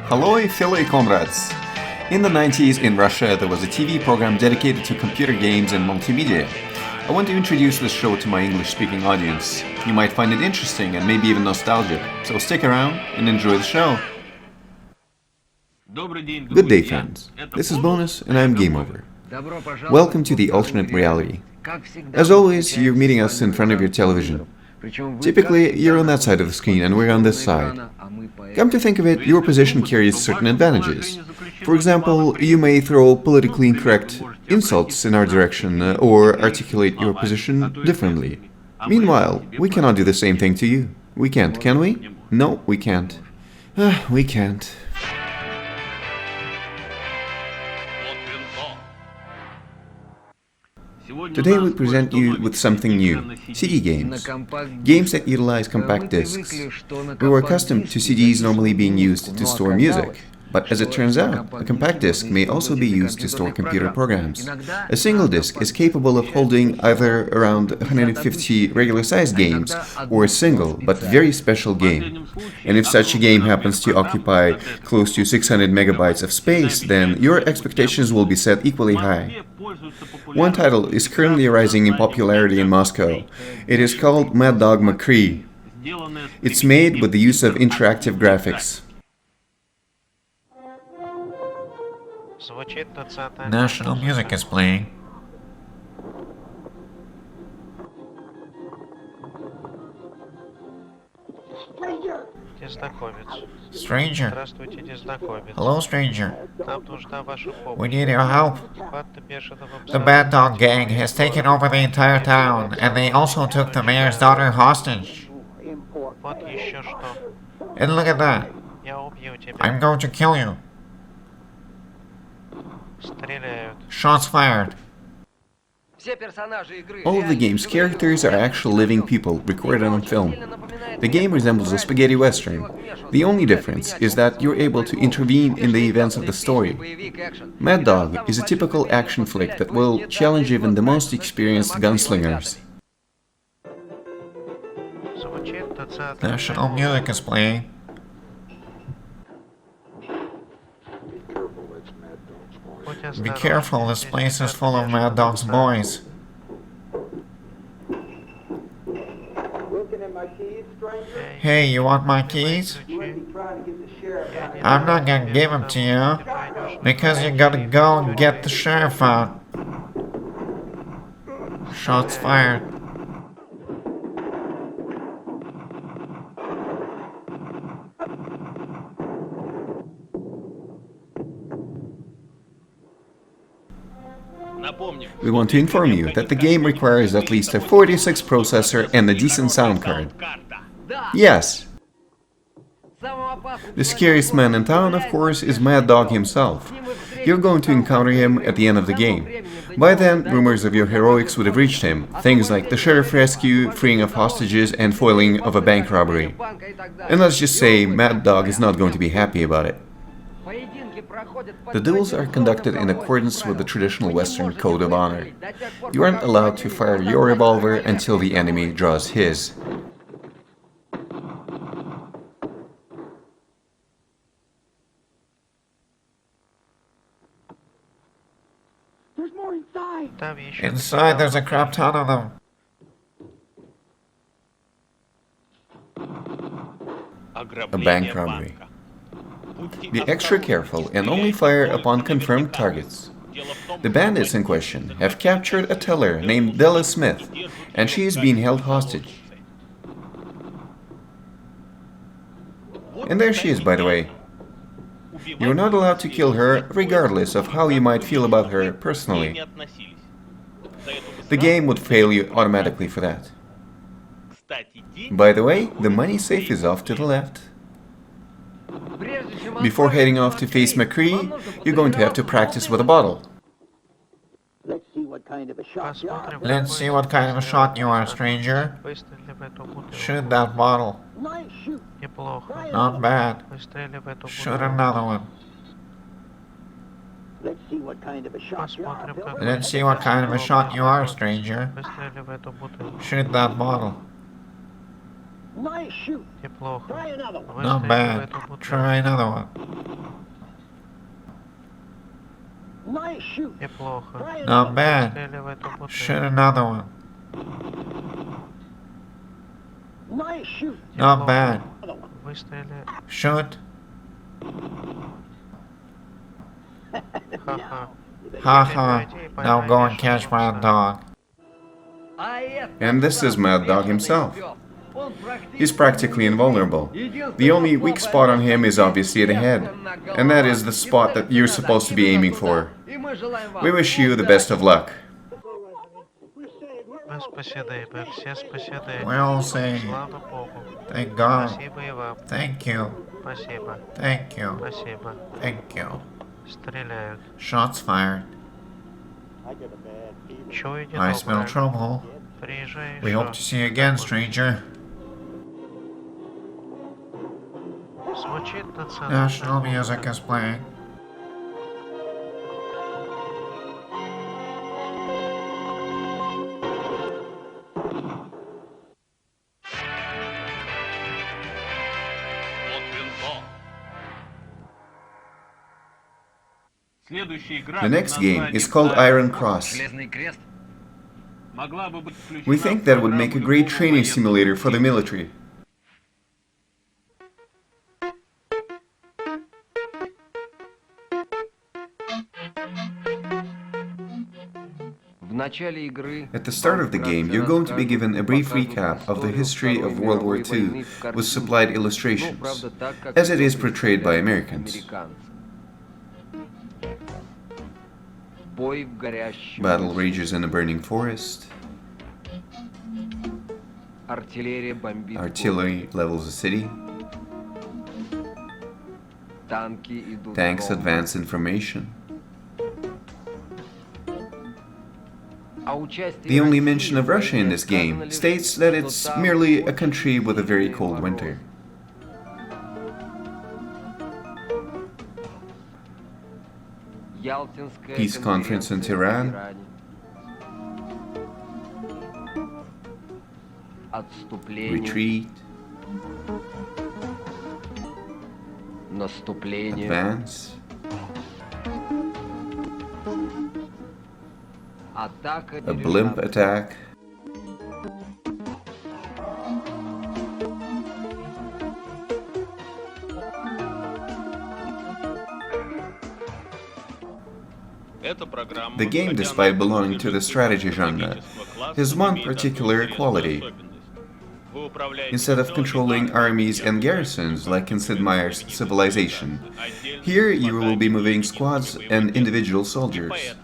Halloy, Philly comrades! In the 90s in Russia, there was a TV program dedicated to computer games and multimedia. I want to introduce this show to my English-speaking audience. You might find it interesting and maybe even nostalgic, so stick around and enjoy the show. Good day, friends. This is Bonus, and I'm Game Over. Welcome to the alternate reality. As always, you're meeting us in front of your television. Typically, you're on that side of the screen and we're on this side. Come to think of it, your position carries certain advantages. For example, you may throw politically incorrect insults in our direction or articulate your position differently. Meanwhile, we cannot do the same thing to you. We can't, can we? No, we can't. We can't. Today we present you with something new, CD games. Games that utilize compact discs. We were accustomed to CDs normally being used to store music. But as it turns out, a compact disc may also be used to store computer programs. A single disc is capable of holding either around 150 regular-sized games or a single but very special game. And if such a game happens to occupy close to 600 megabytes of space, then your expectations will be set equally high. One title is currently rising in popularity in Moscow. It is called Mad Dog McCree. It's made with the use of interactive graphics. National music is playing. Stranger. Hello, stranger. We need your help. The Bad Dog Gang has taken over the entire town, and they also took the mayor's daughter hostage. And look at that. I'm going to kill you. Shots fired. All of the game's characters are actual living people recorded on film. The game resembles a spaghetti western. The only difference is that you're able to intervene in the events of the story. Mad Dog is a typical action flick that will challenge even the most experienced gunslingers. National music is playing. Be careful, this place is full of Mad Dog's boys. Hey, you want my keys? I'm not gonna give them to you, because you gotta go and get the sheriff out. Shots fired. We want to inform you that the game requires at least a 46 processor and a decent sound card. Yes! The scariest man in town, of course, is Mad Dog himself. You're going to encounter him at the end of the game. By then, rumors of your heroics would have reached him, things like the sheriff rescue, freeing of hostages, and foiling of a bank robbery. And let's just say, Mad Dog is not going to be happy about it. The duels are conducted in accordance with the traditional Western code of honor. You aren't allowed to fire your revolver until the enemy draws his. There's more inside! Inside there's a crap ton of them. A bank robbery. Be extra careful and only fire upon confirmed targets. The bandits in question have captured a teller named Della Smith, and she is being held hostage. And there she is, by the way. You're not allowed to kill her, regardless of how you might feel about her personally. The game would fail you automatically for that. By the way, the money safe is off to the left. Before heading off to face McCree, you're going to have to practice with a bottle. Let's see what kind of a shot you are. Let's see what kind of a shot you are, stranger. Shoot that bottle. Nice shoot. Not bad. Shoot another one. Let's see what kind of a shot you are. Bill. Let's see what kind of a shot you are, stranger. Shoot that bottle. Nice shoot. Try another one. Not bad. Try another one. Nice shoot. Неплохо. Try it Not out. bad. Стреляй в эту Shoot бутыль. another one. Nice shoot. Not bad. Выстрели. Shoot. Ха-ха. Haha. Now go and catch my dog. And this is Mad Dog himself. He's practically invulnerable. The only weak spot on him is obviously the head, and that is the spot that you're supposed to be aiming for. We wish you the best of luck. Мы спасены, мы все спасены. We all say, Слава Богу. thank God. Спасибо и вам. Thank you. Спасибо. Thank you. Спасибо. Thank you. Стреляют. Shots fired. Чую I smell недоброе. trouble. Приезжай We hope to see you again, stranger. Звучит National music is playing. The next game is called Iron Cross. We think that would make a great training simulator for the military. At the start of the game, you're going to be given a brief recap of the history of World War II with supplied illustrations, as it is portrayed by Americans. Battle rages in a burning forest. Artillery levels a city. Tanks advance information. The only mention of Russia in this game states that it's merely a country with a very cold winter. Peace conference in Tehran. Retreat. Advance. A blimp attack. The game, despite belonging to the strategy genre, has one particular quality. Instead of controlling armies and garrisons like in Sid Meier's Civilization, here you will be moving squads and individual soldiers.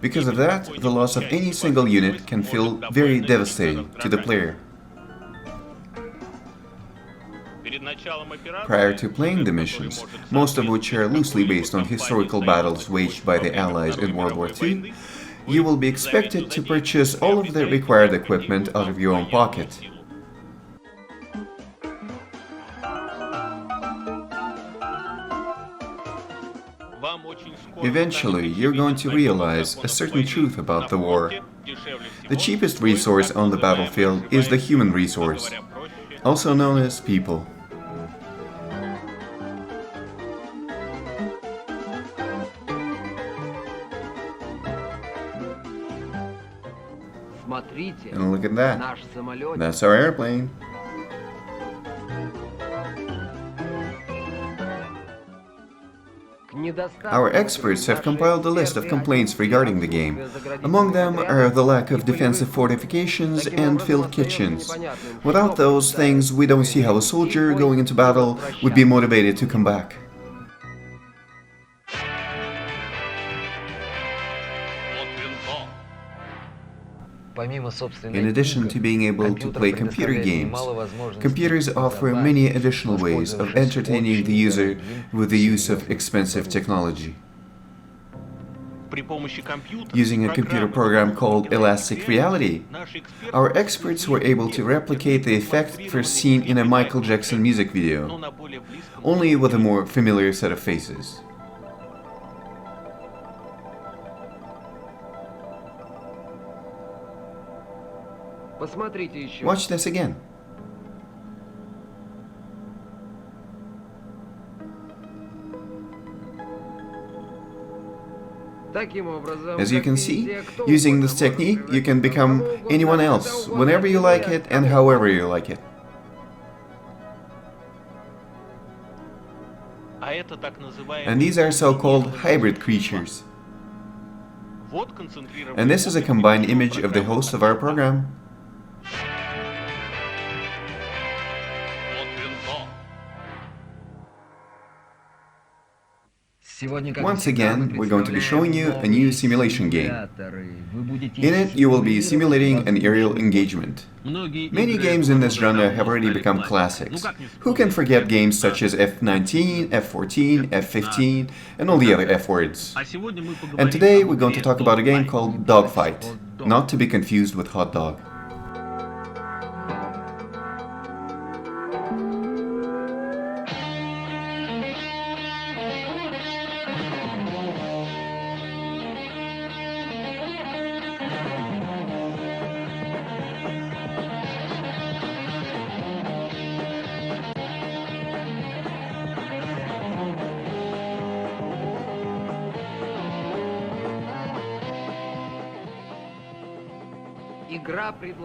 Because of that, the loss of any single unit can feel very devastating to the player. Prior to playing the missions, most of which are loosely based on historical battles waged by the Allies in World War II, you will be expected to purchase all of the required equipment out of your own pocket. Eventually, you're going to realize a certain truth about the war. The cheapest resource on the battlefield is the human resource, also known as people. And look at that. That's our airplane. Our experts have compiled a list of complaints regarding the game. Among them are the lack of defensive fortifications and filled kitchens. Without those things, we don't see how a soldier going into battle would be motivated to come back. In addition to being able to play computer games, computers offer many additional ways of entertaining the user with the use of expensive technology. Using a computer program called Elastic Reality, our experts were able to replicate the effect first seen in a Michael Jackson music video, only with a more familiar set of faces. Watch this again. As you can see, using this technique, you can become anyone else, whenever you like it and however you like it. And these are so-called hybrid creatures. And this is a combined image of the host of our program. Once again, we're going to be showing you a new simulation game. In it, you will be simulating an aerial engagement. Many games in this genre have already become classics. Who can forget games such as F-19, F-14, F-15, and all the other F words? And today, we're going to talk about a game called Dogfight, not to be confused with Hot Dog.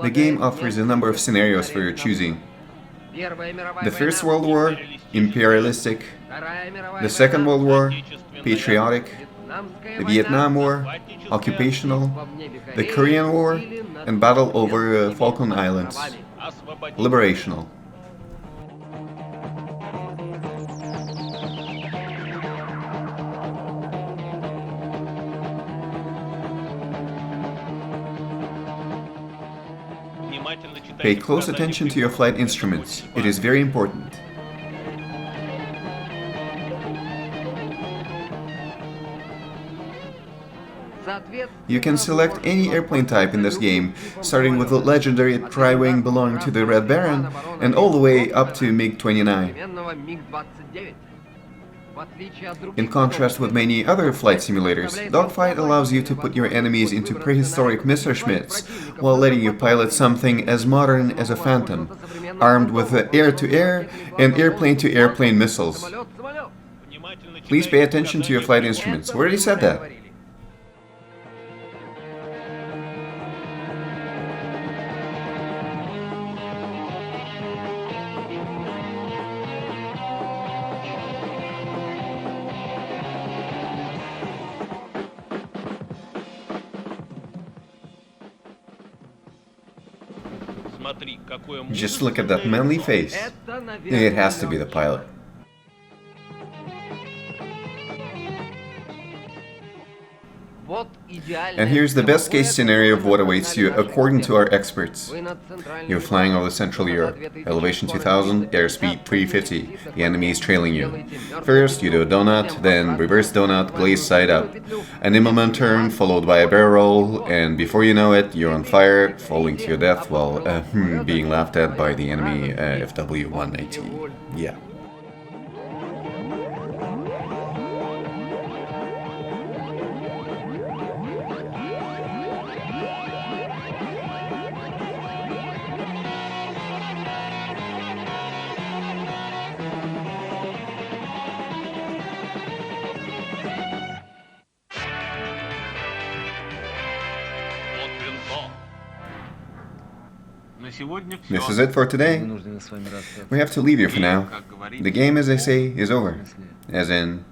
The game offers a number of scenarios for your choosing. The First World War, imperialistic. The Second World War, patriotic. The Vietnam War, occupational. The Korean War, and battle over Falkland Islands, liberational. Pay close attention to your flight instruments. It is very important. You can select any airplane type in this game, starting with the legendary Tri-Wing belonging to the Red Baron, and all the way up to MiG-29. In contrast with many other flight simulators, Dogfight allows you to put your enemies into prehistoric Messerschmitts, while letting you pilot something as modern as a Phantom, armed with air-to-air and airplane-to-airplane missiles. Please pay attention to your flight instruments. We already said that. Just look at that manly face. It has to be the pilot. And here's the best case scenario of what awaits you according to our experts. You're flying over Central Europe. Elevation 2000, airspeed 350. The enemy is trailing you. First, you do a donut, then reverse donut, glazed side up. An immelman turn, followed by a barrel roll, and before you know it, you're on fire, falling to your death while being laughed at by the enemy FW-119. Yeah. This is it for today. We have to leave you for now. The game, as they say, is over. As in,